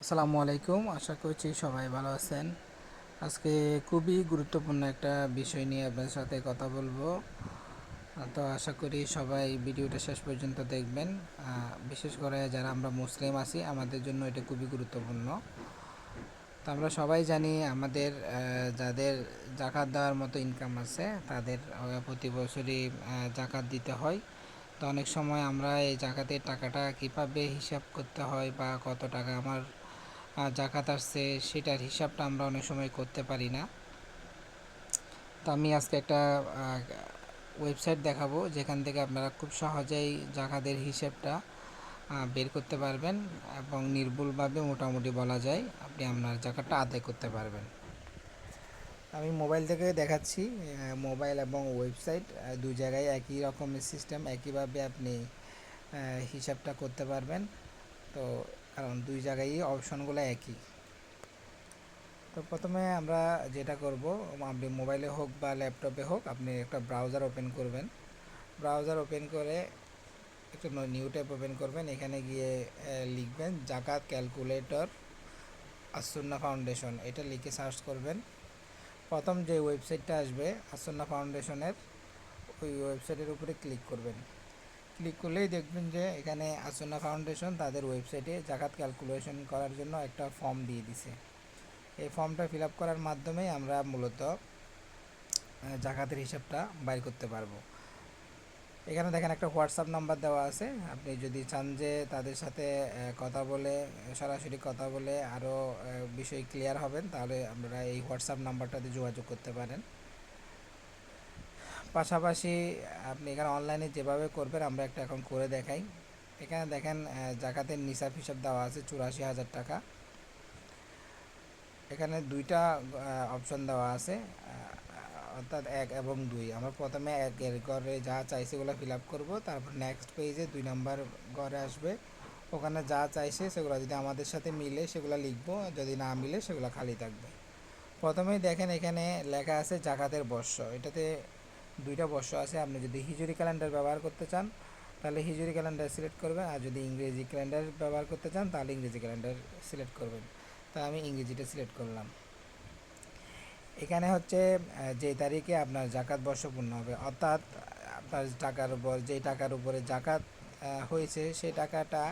আসসালামু আলাইকুম, আশা করছি সবাই ভালো আছেন। আজকে খুবই গুরুত্বপূর্ণ একটা বিষয় নিয়ে আপনাদের সাথে কথা বলবো। তো আশা করি সবাই ভিডিওটা শেষ পর্যন্ত দেখবেন। বিশেষ করে যারা আমরা মুসলিম আছি, আমাদের জন্য এটা খুবই গুরুত্বপূর্ণ। তো আমরা সবাই জানি আমাদের যাদের জাকাত দেওয়ার মতো ইনকাম আছে তাদের প্রতি বছরই জাকাত দিতে হয়। তো অনেক সময় আমরা এই জাকাতের টাকাটা কীভাবে হিসাব করতে হয় বা কত টাকা আমার জাকাত আসছে সেটার হিসাবটা আমরা অনেক সময় করতে পারি না। তো আমি আজকে একটা ওয়েবসাইট দেখাবো যেখান থেকে আপনারা খুব সহজেই জাকাতের হিসাবটা বের করতে পারবেন এবং নির্ভুলভাবে মোটামুটি বলা যায় আপনি আপনার জাকাতটা আদায় করতে পারবেন। আমি মোবাইল থেকে দেখাচ্ছি। মোবাইল এবং ওয়েবসাইট দুই জায়গায় একই রকমের সিস্টেম, একইভাবে আপনি হিসাবটা করতে পারবেন। তো কারণ দুই জায়গায় অপশনগুলো একই। তো প্রথমে আমরা যেটা করব, আপনি মোবাইলে হোক বা ল্যাপটপে হোক আপনি একটা ব্রাউজার ওপেন করবেন। ব্রাউজার ওপেন করে একটু নিউ ট্যাব ওপেন করবেন। এখানে গিয়ে লিখবেন জাকাত ক্যালকুলেটর আসুন্না ফাউন্ডেশন, এটা লিখে সার্চ করবেন। প্রথম যে ওয়েবসাইটটা আসবে আসুন্না ফাউন্ডেশনের, ওই ওয়েবসাইটের উপরে ক্লিক করবেন। ক্লিক করলেই দেখবেন যে এখানে আসুন্না ফাউন্ডেশন তাদের ওয়েবসাইটে জাকাত ক্যালকুলেশন করার জন্য একটা ফর্ম দিয়ে দিছে। এই ফর্মটা ফিল আপ করার মাধ্যমেই আমরা মূলত জাকাতের হিসাবটা বাইর করতে পারবো। এখানে দেখেন একটা হোয়াটসঅ্যাপ নাম্বার দেওয়া আছে। আপনি যদি চান যে তাদের সাথে কথা বলে, সরাসরি কথা বলে আরও বিষয় ক্লিয়ার হবেন, তাহলে আপনারা এই হোয়াটসঅ্যাপ নাম্বারটাতে যোগাযোগ করতে পারেন। পাশাপাশি আপনি এখানে অনলাইনে যেভাবে করবেন আমরা একটা এখন করে দেখাই। এখানে দেখেন জাকাতের নিসাব হিসাব দেওয়া আছে 84,000 টাকা। এখানে দুইটা অপশন দেওয়া আছে, অর্থাৎ 1 এবং 2। আমরা প্রথমে 1-এর ঘরে যা চাইছে সেগুলো ফিল আপ করবো, তারপর নেক্সট পেজে 2 নাম্বার ঘরে আসবে, ওখানে যা চাইছে সেগুলো যদি আমাদের সাথে মিলে সেগুলো লিখবো, যদি না মিলে সেগুলো খালি থাকবে। প্রথমেই দেখেন এখানে লেখা আছে জাকাতের বর্ষ। এটাতে দুইটা বর্ষ আছে। আপনি যদি হিজরি ক্যালেন্ডার ব্যবহার করতে চান তাহলে হিজরি ক্যালেন্ডার সিলেক্ট করবেন, আর যদি ইংরেজি ক্যালেন্ডার ব্যবহার করতে চান তাহলে ইংরেজি ক্যালেন্ডার সিলেক্ট করবেন। তাই আমি ইংরেজিটা সিলেক্ট করলাম। এখানে হচ্ছে যে তারিখে আপনার জাকাত বর্ষ পূর্ণ হবে, অর্থাৎ আপনার টাকার উপর যেই টাকার উপরে জাকাত হয়েছে সেই টাকাটা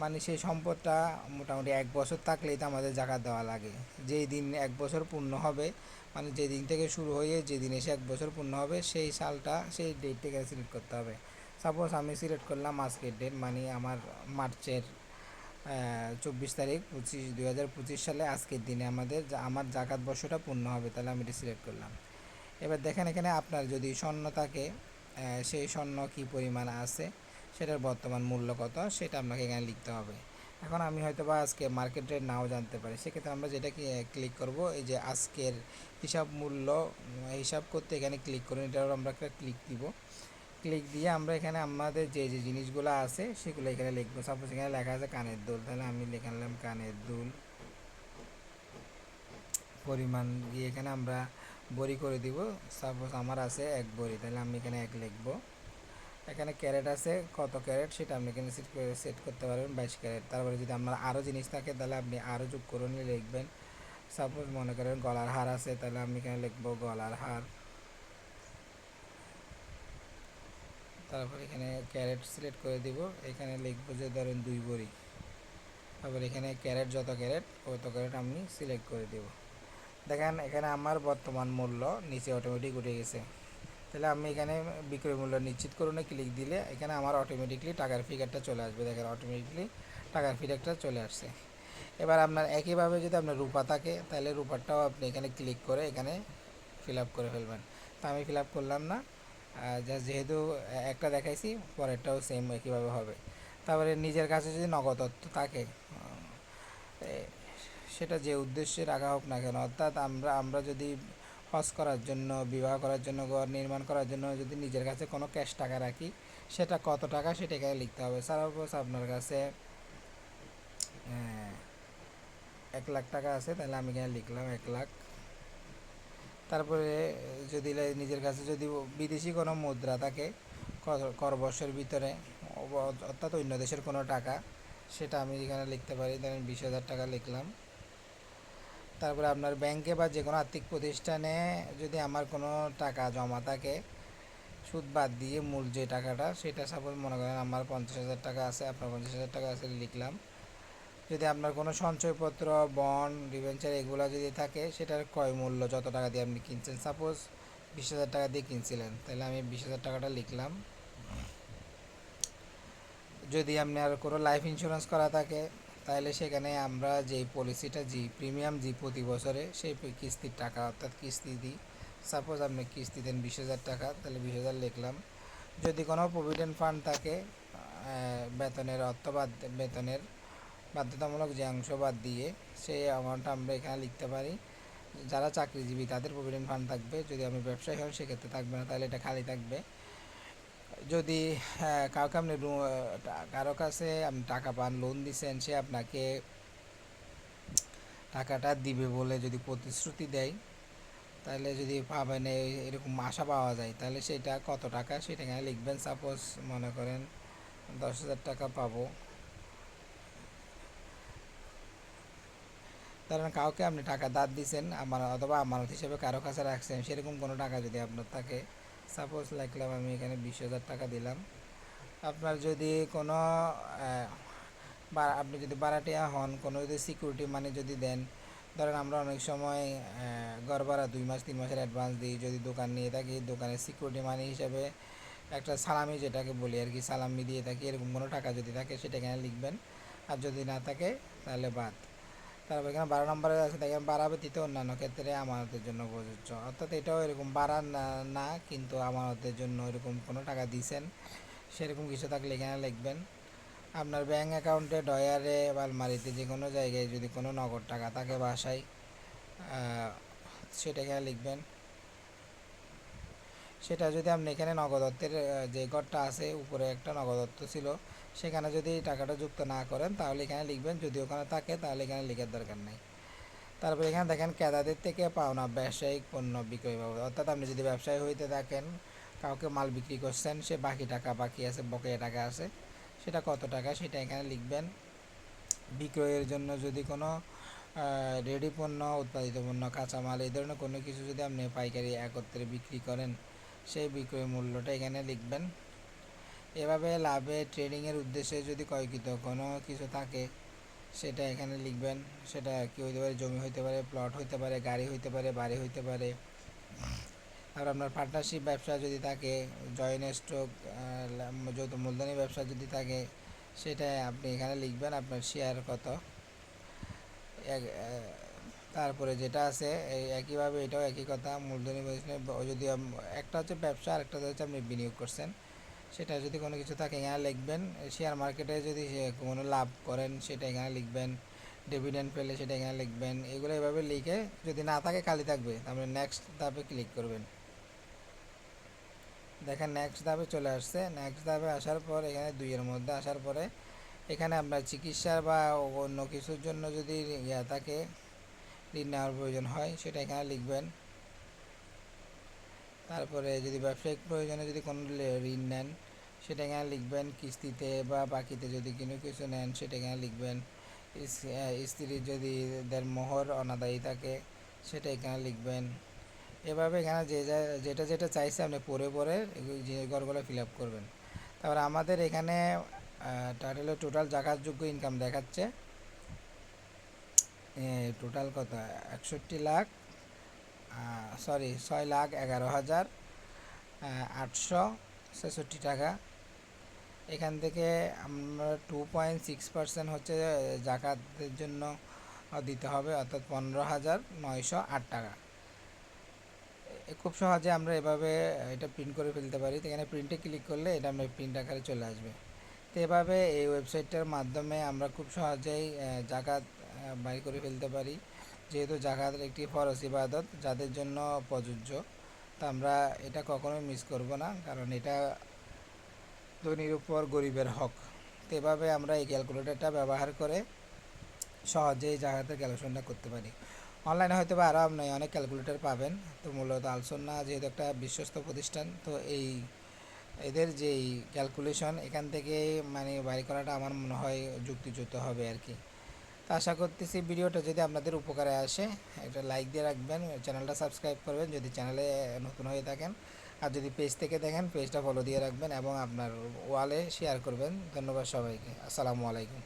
মানে সেই সম্পদটা মোটামুটি 1 বছর থাকলেই তো আমাদের জাকাত দেওয়া লাগে। যেই দিন 1 বছর পূর্ণ হবে, মানে যে দিন থেকে শুরু হয়ে যে দিন এসে 1 বছর পূর্ণ হবে সেই সালটা, সেই ডেটটাকে সিলেক্ট করতে হবে। সাপোজ আমি সিলেক্ট করলাম আজকের ডেট, মানে আমার মার্চের 24 তারিখ 2025 সালে আজকের দিনে আমার জাকাত বর্ষটা পূর্ণ হবে, তাহলে আমি এটা সিলেক্ট করলাম। এবার দেখেন এখানে আপনার যদি স্বর্ণ থাকে সেই স্বর্ণ কী পরিমাণ আছে, সেটার বর্তমান মূল্য কত সেটা আপনাকে এখানে লিখতে হবে। এখন আমি হয়তো বা আজকে মার্কেট রেট নাও জানতে পারি, সেক্ষেত্রে আমরা যেটাকে ক্লিক করব, এই যে আজকের হিসাব মূল্য হিসাব করতে এখানে ক্লিক করুন, এটার আমরা একটা ক্লিক দিব। ক্লিক দিয়ে আমরা এখানে আমাদের যে যে জিনিসগুলো আছে সেগুলো এখানে লিখবো। সাপোজ এখানে লেখা আছে কানের দুল, তাহলে আমি লিখে নিলাম কানের দুল পরিমাণ দিয়ে এখানে আমরা বড়ি করে দিব। সাপোজ আমার আছে 1 বড়ি, তাহলে আমি এখানে 1 লিখবো। এখানে ক্যারেট আছে, কত ক্যারেট সেটা আপনি এখানে সেট করতে পারবেন, 22 ক্যারেট। তারপরে যদি আপনার আরও জিনিস থাকে তাহলে আপনি আরও যোগ করে নিয়ে লিখবেন। সাপোজ মনে করেন গলার হার আছে, তাহলে আমি এখানে লিখবো গলার হার। তারপর এখানে ক্যারেট সিলেক্ট করে দিব, এখানে লিখবো যে ধরেন 2 বড়ি। তারপর এখানে ক্যারেট যত ক্যারেট তত ক্যারেট আমি সিলেক্ট করে দেব। দেখেন এখানে আমার বর্তমান মূল্য নিচে অটোমেটিক উঠে গেছে। তাহলে আমি এখানে বিক্রয় মূল্য নিশ্চিত করুন ক্লিক দিলে এখানে আমার অটোমেটিকলি টাকার ফিগারটা চলে আসবে। দেখেন অটোমেটিকলি টাকার ফিগারটা চলে আসছে। এবার আপনার একইভাবে যদি আপনার রূপা থাকে তাহলে রূপারটাও আপনি এখানে ক্লিক করে এখানে ফিল আপ করে ফেলবেন। তা আমি ফিল আপ করলাম না, জাস্ট যেহেতু একটা দেখাইছি পরেরটাও সেম একইভাবে হবে। তারপরে নিজের কাছে যদি নগদ অর্থ থাকে সেটা যে উদ্দেশ্যে রাখা হোক না কেন, অর্থাৎ আমরা যদি হজ করার জন্য, বিবাহ করার জন্য, ঘর নির্মাণ করার জন্য যদি নিজের কাছে কোনো ক্যাশ টাকা রাখি সেটা কত টাকা সেটা এখানে লিখতে হবে। সাপোজ আপনার কাছে 1 লাখ টাকা আছে, তাহলে আমি এখানে লিখলাম 1 লাখ। তারপরে যদি নিজের কাছে যদি বিদেশি কোনো মুদ্রা থাকে কর বর্ষের ভিতরে, অর্থাৎ অন্য দেশের কোনো টাকা, সেটা আমি এখানে লিখতে পারি। ধরেন 20,000 টাকা লিখলাম। তারপরে আপনার ব্যাংকে বা যে কোনো আর্থিক প্রতিষ্ঠানে যদি আমার কোনো টাকা জমা থাকে, সুদ বাদ দিয়ে মূল যে টাকাটা, সেটা সাপোজ মনে করেন আমার 50,000 টাকা আছে, আপনার 50,000 টাকা আছে লিখলাম। যদি আপনার কোনো সঞ্চয়পত্র, বন্ড, ডিবেঞ্চার এগুলো যদি থাকে, সেটার ক্রয় মূল্য যত টাকা দিয়ে আপনি কিনছেন, সাপোজ 20,000 টাকা দিয়ে কিনছিলেন, তাহলে আমি 20,000 টাকাটা লিখলাম। যদি আপনার কোনো লাইফ ইন্স্যুরেন্স করা থাকে, তাহলে সেখানে আমরা যেই পলিসিটা প্রিমিয়াম প্রতি বছরে সেই কিস্তির টাকা, অর্থাৎ কিস্তি দিই। সাপোজ আপনি কিস্তি দেন 20,000 টাকা, তাহলে 20,000 লিখলাম। যদি কোনো প্রভিডেন্ট ফান্ড থাকে, বেতনের অর্থ বাদ, বেতনের বাধ্যতামূলক যে অংশ বাদ দিয়ে, সেই অ্যামাউন্টটা আমরা এখানে লিখতে পারি। যারা চাকরিজীবী তাদের প্রভিডেন্ট ফান্ড থাকবে, যদি আমি ব্যবসায়ী হন সেক্ষেত্রে থাকবে না, তাহলে এটা খালি থাকবে। যদি কাউকে আপনি কারো কাছে আপনি টাকা পান, লোন দিচ্ছেন, সে আপনাকে টাকাটা দিবে বলে যদি প্রতিশ্রুতি দেয়, তাহলে যদি পাবেন এরকম আশা পাওয়া যায়, তাহলে সেটা কত টাকা সেটা এখানে লিখবেন। সাপোজ মনে করেন 10,000 টাকা পাবো। ধরেন কাউকে আপনি টাকা ধার দিচ্ছেন, অথবা আমানত হিসেবে কারো কাছে রাখছেন, সেরকম কোনো টাকা যদি আপনার থাকে, সাপোজ লিখলাম আমি এখানে 20,000 টাকা দিলাম। আপনার যদি কোনো বা আপনি যদি ভাড়াটিয়া হন, কোনো যদি সিকিউরিটি মানি যদি দেন, ধরেন আমরা অনেক সময় ঘর ভাড়া 2 মাস 3 মাসের অ্যাডভান্স দিই, যদি দোকান নিয়ে থাকি, দোকানের সিকিউরিটি মানি হিসাবে একটা সালামি যেটাকে বলি আর কি, সালামি দিয়ে থাকি, এরকম কোনো টাকা যদি থাকে সেটা এখানে লিখবেন। আর যদি না থাকে তাহলে বাদ। তারপর এখানে 12 নম্বরে আছে, দেখেন ভাড়া ব্যতীত অন্যান্য ক্ষেত্রে আমানতের জন্য প্রযোজ্য, অর্থাৎ এটাও এরকম ভাড়া না কিন্তু আমানতের জন্য এরকম কোনো টাকা দিয়েছেন, সেরকম কিছু থাকলে এখানে লিখবেন। আপনার ব্যাঙ্ক অ্যাকাউন্টে, ডয়ারে বা আলমারিতে যে কোনো জায়গায় যদি কোনো নগদ টাকা থাকে বাসায়, সেটা এখানে লিখবেন। সেটা যদি আপনি এখানে নগদত্বের যে ঘরটা আছে উপরে একটা নগদত্ব ছিল, সেখানে যদি টাকাটা যুক্ত না করেন তাহলে এখানে লিখবেন। যদি ওখানে থাকে তাহলে এখানে লেখার দরকার নেই। তারপর এখানে দেখেন ক্রেতাদের থেকে পাওনা ব্যবসায়িক পণ্য বিক্রয় বাবদ, অর্থাৎ আপনি যদি ব্যবসায়ী হইতে থাকেন, কাউকে মাল বিক্রি করছেন, সে বাকি আছে, বকেয়া টাকা আছে, সেটা কত টাকা সেটা এখানে লিখবেন। বিক্রয়ের জন্য যদি কোনো রেডি পণ্য, উৎপাদিত পণ্য, কাঁচামাল এই ধরনের কোনো কিছু যদি আপনি পাইকারি একত্রে বিক্রি করেন, সেই বিক্রয় মূল্যটা এখানে লিখবেন। এভাবে লাভে ট্রেডিংয়ের উদ্দেশ্যে যদি ক্রয়কৃত কোনো কিছু থাকে সেটা এখানে লিখবেন। সেটা কি হইতে পারে, জমি হইতে পারে, প্লট হইতে পারে, গাড়ি হইতে পারে, বাড়ি হইতে পারে। আর আপনার পার্টনারশিপ ব্যবসা যদি থাকে, জয়েন্ট স্টক, যৌথ মূলধনী ব্যবসা যদি থাকে, সেটা আপনি এখানে লিখবেন আপনার শেয়ার কত। তারপরে যেটা আছে একইভাবে এটাও একই কথা, মূলধনী যদি একটা হচ্ছে ব্যবসা, আরেকটা হচ্ছে আপনি বিনিয়োগ করছেন, সেটা যদি কোনো কিছু থাকে এখানে লিখবেন। শেয়ার মার্কেটে যদি কোনো লাভ করেন সেটা এখানে লিখবেন। ডিভিডেন্ড পেলে সেটা এখানে লিখবেন। এগুলো এভাবে লিখে, যদি না থাকে খালি থাকবে, তারপরে নেক্সট ধাপে ক্লিক করবেন। দেখেন নেক্সট ধাপে চলে আসছে। নেক্সট ধাপে আসার পর এখানে 2-এর মধ্যে আসার পরে এখানে আপনার চিকিৎসার বা অন্য কিছুর জন্য যদি থাকে, ঋণ নেওয়ার প্রয়োজন হয়, সেটা এখানে লিখবেন। তারপরে যদি ব্যবসায়িক প্রয়োজনে যদি কোনো ঋণ নেন, সেটা এখানে লিখবেন। কিস্তিতে বা বাকিতে যদি কোনো কিছু নেন, সেটা এখানে লিখবেন। স্ত্রীর যদি মোহর অনাদায়ী থাকে, সেটা এখানে লিখবেন। এভাবে এখানে যেটা যেটা চাইছে আপনি পরে জিনিসগুলো ফিল আপ করবেন। তারপরে আমাদের এখানে টাইটেলে টোটাল জাকাতযোগ্য ইনকাম দেখাচ্ছে, টোটাল কত, 6,11,866 টাকা। এখান থেকে আমরা 2.6% হচ্ছে জাকাতের জন্য দিতে হবে, অর্থাৎ 15,908 টাকা। খুব সহজে আমরা এভাবে এটা প্রিন্ট করে ফেলতে পারি। তো এখানে প্রিন্টে ক্লিক করলে এটা আমরা প্রিন্ট আকারে চলে আসবে। তো এভাবে এই ওয়েবসাইটটার মাধ্যমে আমরা খুব সহজেই জাকাত বাই করে ফেলতে পারি। যেহেতু জাকাতের একটি ফরজ ইবাদত যাদের জন্য প্রযোজ্য, তো আমরা এটা কখনোই মিস করব না, কারণ এটা ধনীর উপর গরিবের হক। তো এভাবে আমরা এই ক্যালকুলেটরটা ব্যবহার করে সহজেই জাকাতের ক্যালকুলেশনটা করতে পারি। অনলাইনে হয়তো বা আরও আপনি অনেক ক্যালকুলেটর পাবেন। তো মূলত আলসুন্নাহ যেহেতু একটা বিশ্বস্ত প্রতিষ্ঠান, তো এই এদের যেই ক্যালকুলেশন এখান থেকে মানে বাড়ি করাটা আমার মনে হয় যুক্তিযুক্ত হবে আর কি। তো আশা করতেছি ভিডিওটা যদি আপনাদের উপকারে আসে একটা লাইক দিয়ে রাখবেন, চ্যানেলটা সাবস্ক্রাইব করবেন যদি চ্যানেলে নতুন হয়ে থাকেন, আর যদি পেজ থেকে দেখেন পেজটা ফলো দিয়ে রাখবেন এবং আপনার ওয়ালে শেয়ার করবেন। ধন্যবাদ সবাইকে। আসসালামু আলাইকুম।